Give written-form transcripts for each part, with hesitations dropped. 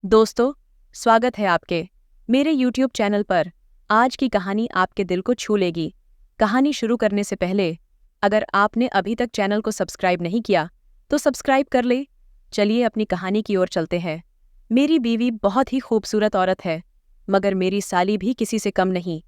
दोस्तों, स्वागत है आपके मेरे YouTube चैनल पर। आज की कहानी आपके दिल को छू लेगी। कहानी शुरू करने से पहले अगर आपने अभी तक चैनल को सब्सक्राइब नहीं किया तो सब्सक्राइब कर ले। चलिए अपनी कहानी की ओर चलते हैं। मेरी बीवी बहुत ही खूबसूरत औरत है, मगर मेरी साली भी किसी से कम नहीं।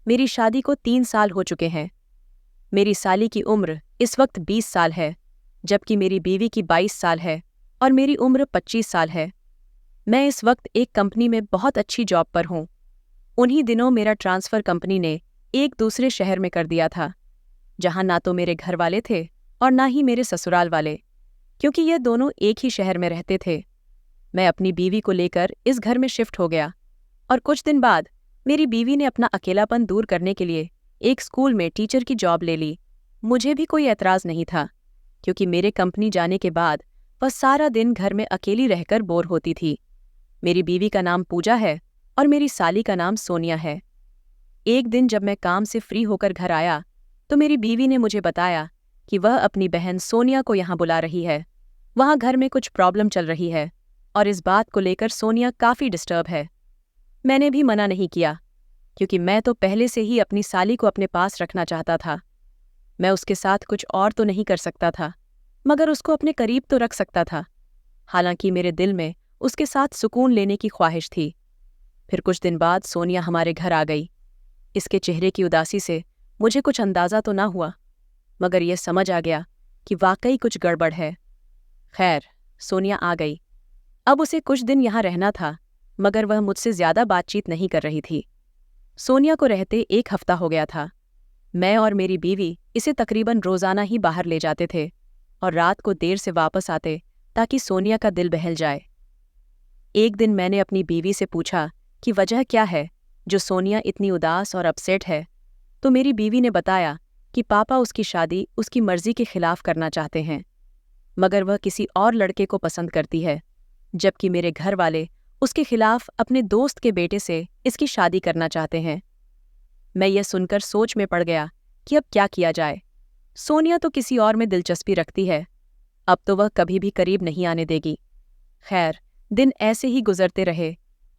मेरी शादी को 3 साल हो चुके हैं। मेरी साली की उम्र इस वक्त 20 साल है, जबकि मेरी बीवी की 22 साल है और मेरी उम्र 25 साल है। मैं इस वक्त एक कंपनी में बहुत अच्छी जॉब पर हूँ। उन्हीं दिनों मेरा ट्रांसफ़र कंपनी ने एक दूसरे शहर में कर दिया था, जहाँ ना तो मेरे घर वाले थे और ना ही मेरे ससुराल वाले, क्योंकि ये दोनों एक ही शहर में रहते थे। मैं अपनी बीवी को लेकर इस घर में शिफ्ट हो गया और कुछ दिन बाद मेरी बीवी ने अपना अकेलापन दूर करने के लिए एक स्कूल में टीचर की जॉब ले ली। मुझे भी कोई एतराज़ नहीं था, क्योंकि मेरे कंपनी जाने के बाद वह सारा दिन घर में अकेली रहकर बोर होती थी। मेरी बीवी का नाम पूजा है और मेरी साली का नाम सोनिया है। एक दिन जब मैं काम से फ्री होकर घर आया तो मेरी बीवी ने मुझे बताया कि वह अपनी बहन सोनिया को यहाँ बुला रही है। वहाँ घर में कुछ प्रॉब्लम चल रही है और इस बात को लेकर सोनिया काफ़ी डिस्टर्ब है। मैंने भी मना नहीं किया, क्योंकि मैं तो पहले से ही अपनी साली को अपने पास रखना चाहता था। मैं उसके साथ कुछ और तो नहीं कर सकता था, मगर उसको अपने करीब तो रख सकता था। हालांकि मेरे दिल में उसके साथ सुकून लेने की ख्वाहिश थी। फिर कुछ दिन बाद सोनिया हमारे घर आ गई। इसके चेहरे की उदासी से मुझे कुछ अंदाज़ा तो ना हुआ, मगर यह समझ आ गया कि वाकई कुछ गड़बड़ है। खैर, सोनिया आ गई। अब उसे कुछ दिन यहाँ रहना था, मगर वह मुझसे ज़्यादा बातचीत नहीं कर रही थी। सोनिया को रहते 1 हफ्ता हो गया था। मैं और मेरी बीवी इसे तकरीबन रोज़ाना ही बाहर ले जाते थे और रात को देर से वापस आते, ताकि सोनिया का दिल बहल जाए। एक दिन मैंने अपनी बीवी से पूछा कि वजह क्या है जो सोनिया इतनी उदास और अपसेट है, तो मेरी बीवी ने बताया कि पापा उसकी शादी उसकी मर्जी के खिलाफ करना चाहते हैं, मगर वह किसी और लड़के को पसंद करती है, जबकि मेरे घर वाले उसके खिलाफ अपने दोस्त के बेटे से इसकी शादी करना चाहते हैं। मैं यह सुनकर सोच में पड़ गया कि अब क्या किया जाए। सोनिया तो किसी और में दिलचस्पी रखती है, अब तो वह कभी भी करीब नहीं आने देगी। खैर, दिन ऐसे ही गुजरते रहे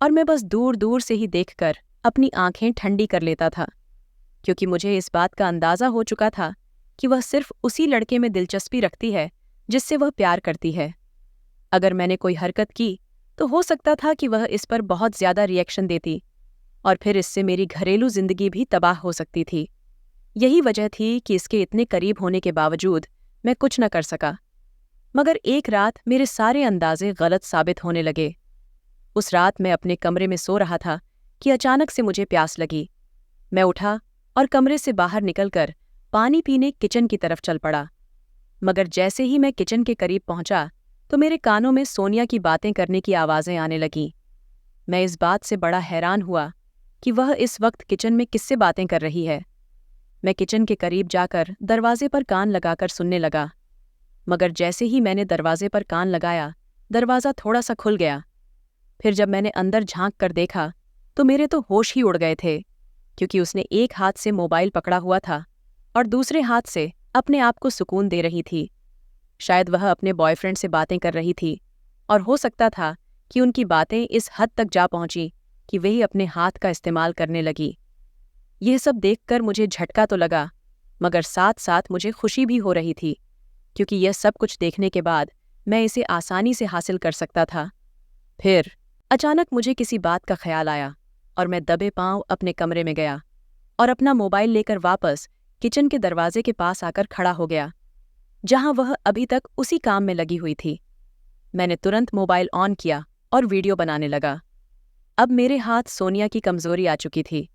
और मैं बस दूर दूर से ही देखकर अपनी आंखें ठंडी कर लेता था, क्योंकि मुझे इस बात का अंदाज़ा हो चुका था कि वह सिर्फ उसी लड़के में दिलचस्पी रखती है जिससे वह प्यार करती है। अगर मैंने कोई हरकत की तो हो सकता था कि वह इस पर बहुत ज़्यादा रिएक्शन देती और फिर इससे मेरी घरेलू जिंदगी भी तबाह हो सकती थी। यही वजह थी कि इसके इतने करीब होने के बावजूद मैं कुछ न कर सका। मगर एक रात मेरे सारे अंदाजे गलत साबित होने लगे। उस रात मैं अपने कमरे में सो रहा था कि अचानक से मुझे प्यास लगी। मैं उठा और कमरे से बाहर निकलकर पानी पीने किचन की तरफ चल पड़ा। मगर जैसे ही मैं किचन के करीब पहुंचा तो मेरे कानों में सोनिया की बातें करने की आवाज़ें आने लगीं। मैं इस बात से बड़ा हैरान हुआ कि वह इस वक्त किचन में किससे बातें कर रही है। मैं किचन के करीब जाकर दरवाजे पर कान लगाकर सुनने लगा, मगर जैसे ही मैंने दरवाजे पर कान लगाया, दरवाज़ा थोड़ा सा खुल गया। फिर जब मैंने अंदर झांक कर देखा तो मेरे तो होश ही उड़ गए थे, क्योंकि उसने एक हाथ से मोबाइल पकड़ा हुआ था और दूसरे हाथ से अपने आप को सुकून दे रही थी। शायद वह अपने बॉयफ्रेंड से बातें कर रही थी, और हो सकता था कि उनकी बातें इस हद तक जा पहुंची कि वही अपने हाथ का इस्तेमाल करने लगी। यह सब देखकर मुझे झटका तो लगा, मगर साथ साथ मुझे खुशी भी हो रही थी, क्योंकि यह सब कुछ देखने के बाद मैं इसे आसानी से हासिल कर सकता था। फिर अचानक मुझे किसी बात का ख्याल आया और मैं दबे पांव अपने कमरे में गया और अपना मोबाइल लेकर वापस किचन के दरवाजे के पास आकर खड़ा हो गया, जहां वह अभी तक उसी काम में लगी हुई थी। मैंने तुरंत मोबाइल ऑन किया और वीडियो बनाने लगा। अब मेरे हाथ सोनिया की कमजोरी आ चुकी थी।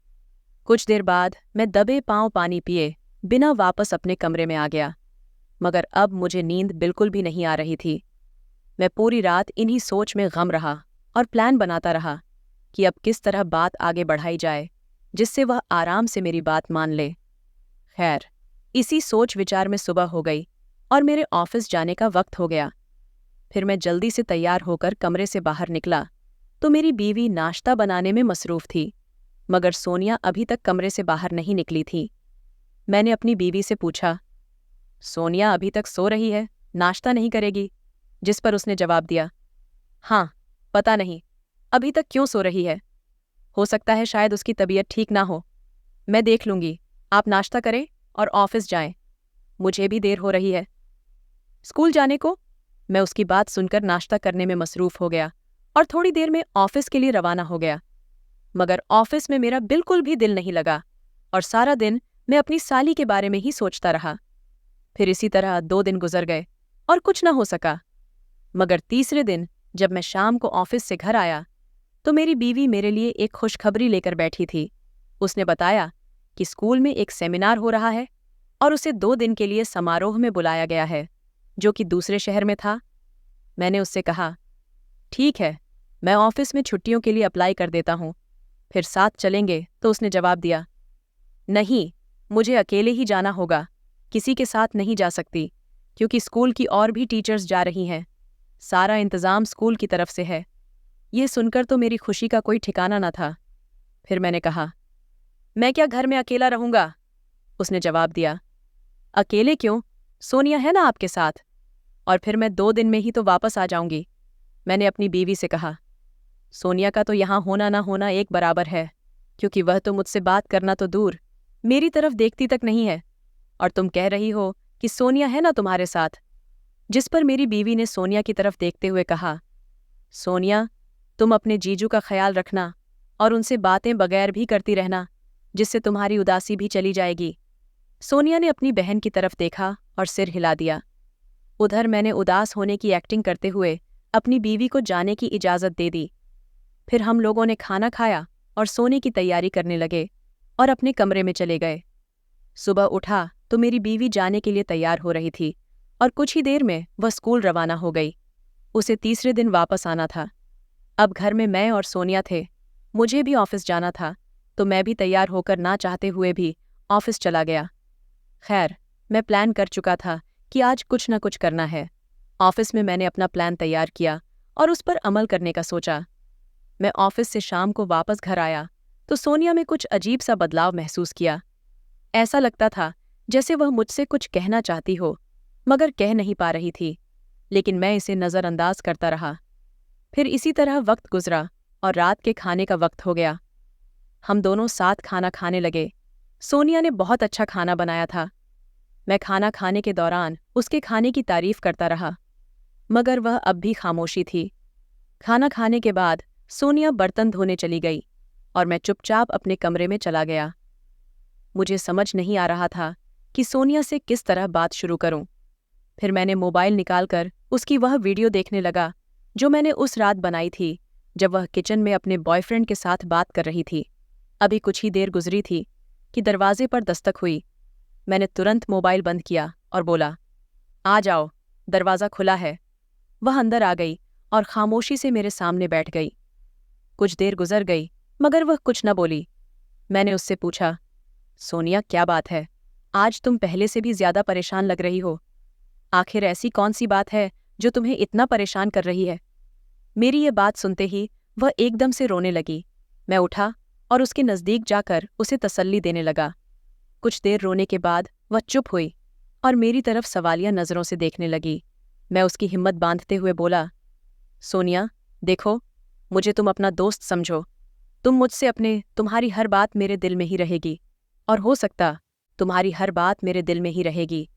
कुछ देर बाद मैं दबे पांव पानी पिए बिना वापस अपने कमरे में आ गया, मगर अब मुझे नींद बिल्कुल भी नहीं आ रही थी। मैं पूरी रात इन्हीं सोच में गम रहा और प्लान बनाता रहा कि अब किस तरह बात आगे बढ़ाई जाए जिससे वह आराम से मेरी बात मान ले। खैर, इसी सोच विचार में सुबह हो गई और मेरे ऑफिस जाने का वक्त हो गया। फिर मैं जल्दी से तैयार होकर कमरे से बाहर निकला तो मेरी बीवी नाश्ता बनाने में मसरूफ़ थी, मगर सोनिया अभी तक कमरे से बाहर नहीं निकली थी। मैंने अपनी बीवी से पूछा, सोनिया अभी तक सो रही है, नाश्ता नहीं करेगी? जिस पर उसने जवाब दिया, हाँ, पता नहीं, अभी तक क्यों सो रही है? हो सकता है शायद उसकी तबीयत ठीक ना हो। मैं देख लूंगी। आप नाश्ता करें और ऑफिस जाएं। मुझे भी देर हो रही है स्कूल जाने को। मैं उसकी बात सुनकर नाश्ता करने में मसरूफ हो गया और थोड़ी देर में ऑफिस के लिए रवाना हो गया। मगर ऑफिस में मेरा बिल्कुल भी दिल नहीं लगा और सारा दिन मैं अपनी साली के बारे में ही सोचता रहा। फिर इसी तरह 2 दिन गुजर गए और कुछ न हो सका। मगर तीसरे दिन जब मैं शाम को ऑफिस से घर आया तो मेरी बीवी मेरे लिए एक खुशखबरी लेकर बैठी थी। उसने बताया कि स्कूल में एक सेमिनार हो रहा है और उसे 2 दिन के लिए समारोह में बुलाया गया है, जो कि दूसरे शहर में था। मैंने उससे कहा, ठीक है, मैं ऑफिस में छुट्टियों के लिए अप्लाई कर देता हूँ, फिर साथ चलेंगे। तो उसने जवाब दिया, नहीं, मुझे अकेले ही जाना होगा, किसी के साथ नहीं जा सकती, क्योंकि स्कूल की और भी टीचर्स जा रही हैं। सारा इंतजाम स्कूल की तरफ से है। यह सुनकर तो मेरी खुशी का कोई ठिकाना न था। फिर मैंने कहा, मैं क्या घर में अकेला रहूंगा? उसने जवाब दिया, अकेले क्यों, सोनिया है ना आपके साथ, और फिर मैं 2 दिन में ही तो वापस आ जाऊंगी। मैंने अपनी बीवी से कहा, सोनिया का तो यहाँ होना ना होना एक बराबर है, क्योंकि वह तो मुझसे बात करना तो दूर, मेरी तरफ देखती तक नहीं है, और तुम कह रही हो कि सोनिया है ना तुम्हारे साथ। जिस पर मेरी बीवी ने सोनिया की तरफ देखते हुए कहा, सोनिया, तुम अपने जीजू का ख्याल रखना और उनसे बातें बगैर भी करती रहना, जिससे तुम्हारी उदासी भी चली जाएगी। सोनिया ने अपनी बहन की तरफ देखा और सिर हिला दिया। उधर मैंने उदास होने की एक्टिंग करते हुए अपनी बीवी को जाने की इजाज़त दे दी। फिर हम लोगों ने खाना खाया और सोने की तैयारी करने लगे और अपने कमरे में चले गए। सुबह उठा तो मेरी बीवी जाने के लिए तैयार हो रही थी और कुछ ही देर में वह स्कूल रवाना हो गई। उसे तीसरे दिन वापस आना था। अब घर में मैं और सोनिया थे। मुझे भी ऑफिस जाना था, तो मैं भी तैयार होकर ना चाहते हुए भी ऑफिस चला गया। खैर, मैं प्लान कर चुका था कि आज कुछ न कुछ करना है। ऑफिस में मैंने अपना प्लान तैयार किया और उस पर अमल करने का सोचा। मैं ऑफिस से शाम को वापस घर आया तो सोनिया में कुछ अजीब सा बदलाव महसूस किया। ऐसा लगता था जैसे वह मुझसे कुछ कहना चाहती हो, मगर कह नहीं पा रही थी, लेकिन मैं इसे नज़रअंदाज करता रहा। फिर इसी तरह वक्त गुजरा और रात के खाने का वक्त हो गया। हम दोनों साथ खाना खाने लगे। सोनिया ने बहुत अच्छा खाना बनाया था। मैं खाना खाने के दौरान उसके खाने की तारीफ करता रहा, मगर वह अब भी खामोशी थी। खाना खाने के बाद सोनिया बर्तन धोने चली गई और मैं चुपचाप अपने कमरे में चला गया। मुझे समझ नहीं आ रहा था कि सोनिया से किस तरह बात शुरू करूं। फिर मैंने मोबाइल निकालकर उसकी वह वीडियो देखने लगा जो मैंने उस रात बनाई थी, जब वह किचन में अपने बॉयफ्रेंड के साथ बात कर रही थी। अभी कुछ ही देर गुजरी थी कि दरवाजे पर दस्तक हुई। मैंने तुरंत मोबाइल बंद किया और बोला, आ जाओ, दरवाज़ा खुला है। वह अंदर आ गई और खामोशी से मेरे सामने बैठ गई। कुछ देर गुजर गई, मगर वह कुछ न बोली। मैंने उससे पूछा, सोनिया, क्या बात है? आज तुम पहले से भी ज्यादा परेशान लग रही हो। आखिर ऐसी कौन सी बात है जो तुम्हें इतना परेशान कर रही है? मेरी ये बात सुनते ही वह एकदम से रोने लगी। मैं उठा और उसके नज़दीक जाकर उसे तसल्ली देने लगा। कुछ देर रोने के बाद वह चुप हुई और मेरी तरफ सवालिया नज़रों से देखने लगी। मैं उसकी हिम्मत बांधते हुए बोला, सोनिया, देखो, मुझे तुम अपना दोस्त समझो। तुम मुझसे तुम्हारी हर बात मेरे दिल में ही रहेगी, और हो सकता तुम्हारी हर बात मेरे दिल में ही रहेगी,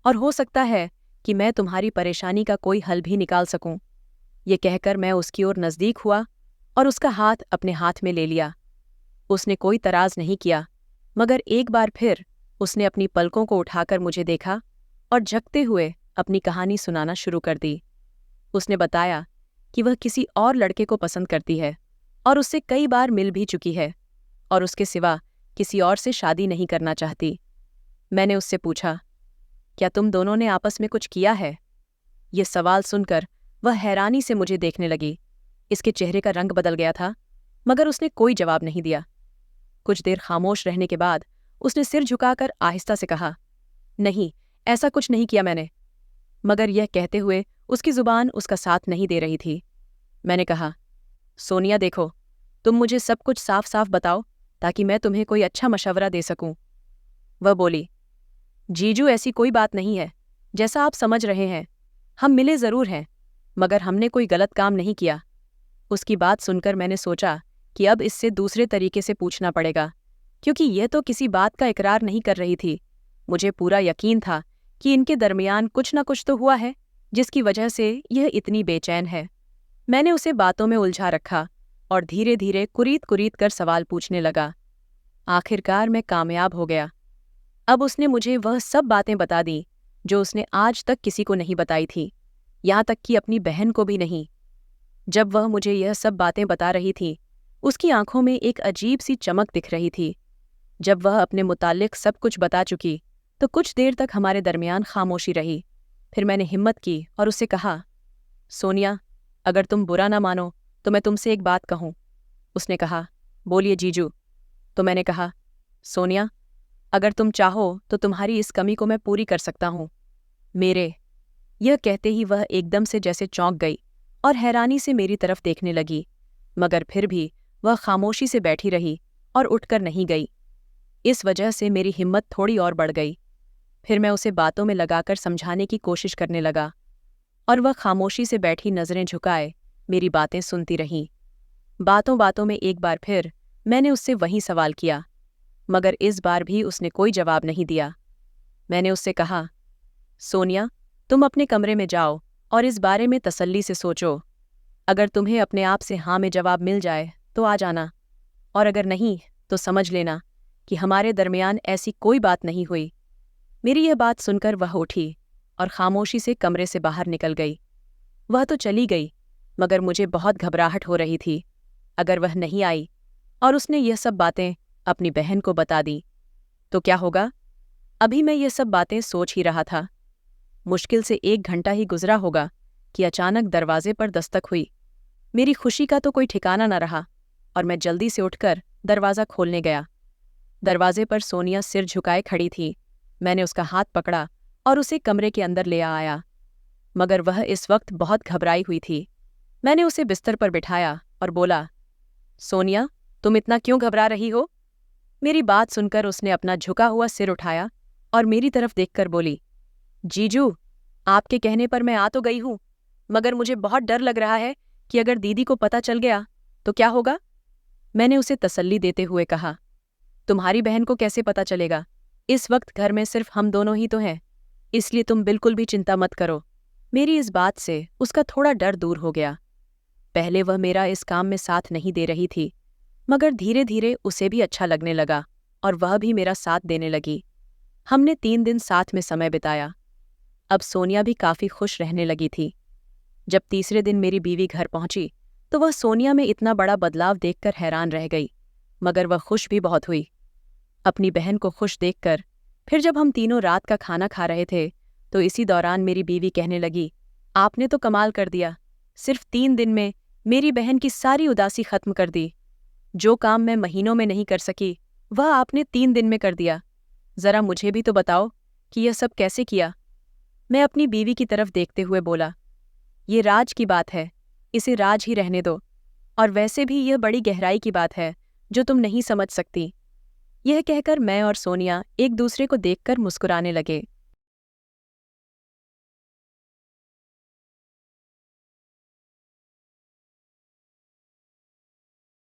और हो सकता है कि मैं तुम्हारी परेशानी का कोई हल भी निकाल सकूं। ये कहकर मैं उसकी ओर नज़दीक हुआ और उसका हाथ अपने हाथ में ले लिया। उसने कोई तराज नहीं किया, मगर एक बार फिर उसने अपनी पलकों को उठाकर मुझे देखा और झकते हुए अपनी कहानी सुनाना शुरू कर दी। उसने बताया कि वह किसी और लड़के को पसंद करती है और उससे कई बार मिल भी चुकी है, और उसके सिवा किसी और से शादी नहीं करना चाहती। मैंने उससे पूछा, क्या तुम दोनों ने आपस में कुछ किया है? ये सवाल सुनकर वह हैरानी से मुझे देखने लगी। इसके चेहरे का रंग बदल गया था, मगर उसने कोई जवाब नहीं दिया। कुछ देर खामोश रहने के बाद उसने सिर झुकाकर आहिस्ता से कहा, नहीं, ऐसा कुछ नहीं किया मैंने। मगर यह कहते हुए उसकी जुबान उसका साथ नहीं दे रही थी। मैंने कहा, सोनिया, देखो, तुम मुझे सब कुछ साफ साफ बताओ ताकि मैं तुम्हें कोई अच्छा मशवरा दे सकूं। वह बोली, जीजू, ऐसी कोई बात नहीं है। जैसा आप समझ रहे हैं, हम मिले ज़रूर हैं, मगर हमने कोई गलत काम नहीं किया। उसकी बात सुनकर मैंने सोचा कि अब इससे दूसरे तरीके से पूछना पड़ेगा, क्योंकि यह तो किसी बात का इकरार नहीं कर रही थी। मुझे पूरा यकीन था कि इनके दरमियान कुछ न कुछ तो हुआ है, जिसकी वजह से यह इतनी बेचैन है। मैंने उसे बातों में उलझा रखा और धीरे धीरे कुरीद कुरीद कर सवाल पूछने लगा। आखिरकार मैं कामयाब हो गया। अब उसने मुझे वह सब बातें बता दी जो उसने आज तक किसी को नहीं बताई थी, यहाँ तक कि अपनी बहन को भी नहीं। जब वह मुझे यह सब बातें बता रही थी, उसकी आंखों में एक अजीब सी चमक दिख रही थी। जब वह अपने मुताल्लिक सब कुछ बता चुकी, तो कुछ देर तक हमारे दरमियान खामोशी रही। फिर मैंने हिम्मत की और उससे कहा, सोनिया, अगर तुम बुरा ना मानो तो मैं तुमसे एक बात कहूँ। उसने कहा, बोलिए जीजू। तो मैंने कहा, सोनिया, अगर तुम चाहो तो तुम्हारी इस कमी को मैं पूरी कर सकता हूँ। मेरे यह कहते ही वह एकदम से जैसे चौंक गई और हैरानी से मेरी तरफ देखने लगी, मगर फिर भी वह खामोशी से बैठी रही और उठकर नहीं गई। इस वजह से मेरी हिम्मत थोड़ी और बढ़ गई। फिर मैं उसे बातों में लगाकर समझाने की कोशिश करने लगा और वह खामोशी से बैठी नज़रें झुकाए मेरी बातें सुनती रही। बातों बातों में एक बार फिर मैंने उससे वही सवाल किया, मगर इस बार भी उसने कोई जवाब नहीं दिया। मैंने उससे कहा, सोनिया, तुम अपने कमरे में जाओ और इस बारे में तसल्ली से सोचो। अगर तुम्हें अपने आप से हाँ में जवाब मिल जाए तो आ जाना, और अगर नहीं तो समझ लेना कि हमारे दरमियान ऐसी कोई बात नहीं हुई। मेरी यह बात सुनकर वह उठी और खामोशी से कमरे से बाहर निकल गई। वह तो चली गई, मगर मुझे बहुत घबराहट हो रही थी। अगर वह नहीं आई और उसने यह सब बातें अपनी बहन को बता दी तो क्या होगा? अभी मैं ये सब बातें सोच ही रहा था। मुश्किल से 1 घंटा ही गुजरा होगा कि अचानक दरवाजे पर दस्तक हुई। मेरी खुशी का तो कोई ठिकाना न रहा और मैं जल्दी से उठकर दरवाज़ा खोलने गया। दरवाजे पर सोनिया सिर झुकाए खड़ी थी। मैंने उसका हाथ पकड़ा और उसे कमरे के अंदर ले आया, मगर वह इस वक्त बहुत घबराई हुई थी। मैंने उसे बिस्तर पर बिठाया और बोला, सोनिया, तुम इतना क्यों घबरा रही हो? मेरी बात सुनकर उसने अपना झुका हुआ सिर उठाया और मेरी तरफ देखकर बोली, जीजू, आपके कहने पर मैं आ तो गई हूँ, मगर मुझे बहुत डर लग रहा है कि अगर दीदी को पता चल गया तो क्या होगा? मैंने उसे तसल्ली देते हुए कहा, तुम्हारी बहन को कैसे पता चलेगा? इस वक्त घर में सिर्फ हम दोनों ही तो हैं, इसलिए तुम बिल्कुल भी चिंता मत करो। मेरी इस बात से उसका थोड़ा डर दूर हो गया। पहले वह मेरा इस काम में साथ नहीं दे रही थी, मगर धीरे धीरे उसे भी अच्छा लगने लगा और वह भी मेरा साथ देने लगी। हमने 3 दिन साथ में समय बिताया। अब सोनिया भी काफ़ी खुश रहने लगी थी। जब तीसरे दिन मेरी बीवी घर पहुंची तो वह सोनिया में इतना बड़ा बदलाव देखकर हैरान रह गई, मगर वह खुश भी बहुत हुई। अपनी बहन को खुश देखकर फिर जब हम तीनों रात का खाना खा रहे थे तो इसी दौरान मेरी बीवी कहने लगी, आपने तो कमाल कर दिया। सिर्फ 3 दिन में मेरी बहन की सारी उदासी खत्म कर दी। जो काम मैं महीनों में नहीं कर सकी वह आपने 3 दिन में कर दिया। जरा मुझे भी तो बताओ कि यह सब कैसे किया? मैं अपनी बीवी की तरफ देखते हुए बोला, ये राज की बात है, इसे राज ही रहने दो। और वैसे भी यह बड़ी गहराई की बात है जो तुम नहीं समझ सकती। यह कहकर मैं और सोनिया एक दूसरे को देखकर मुस्कुराने लगे।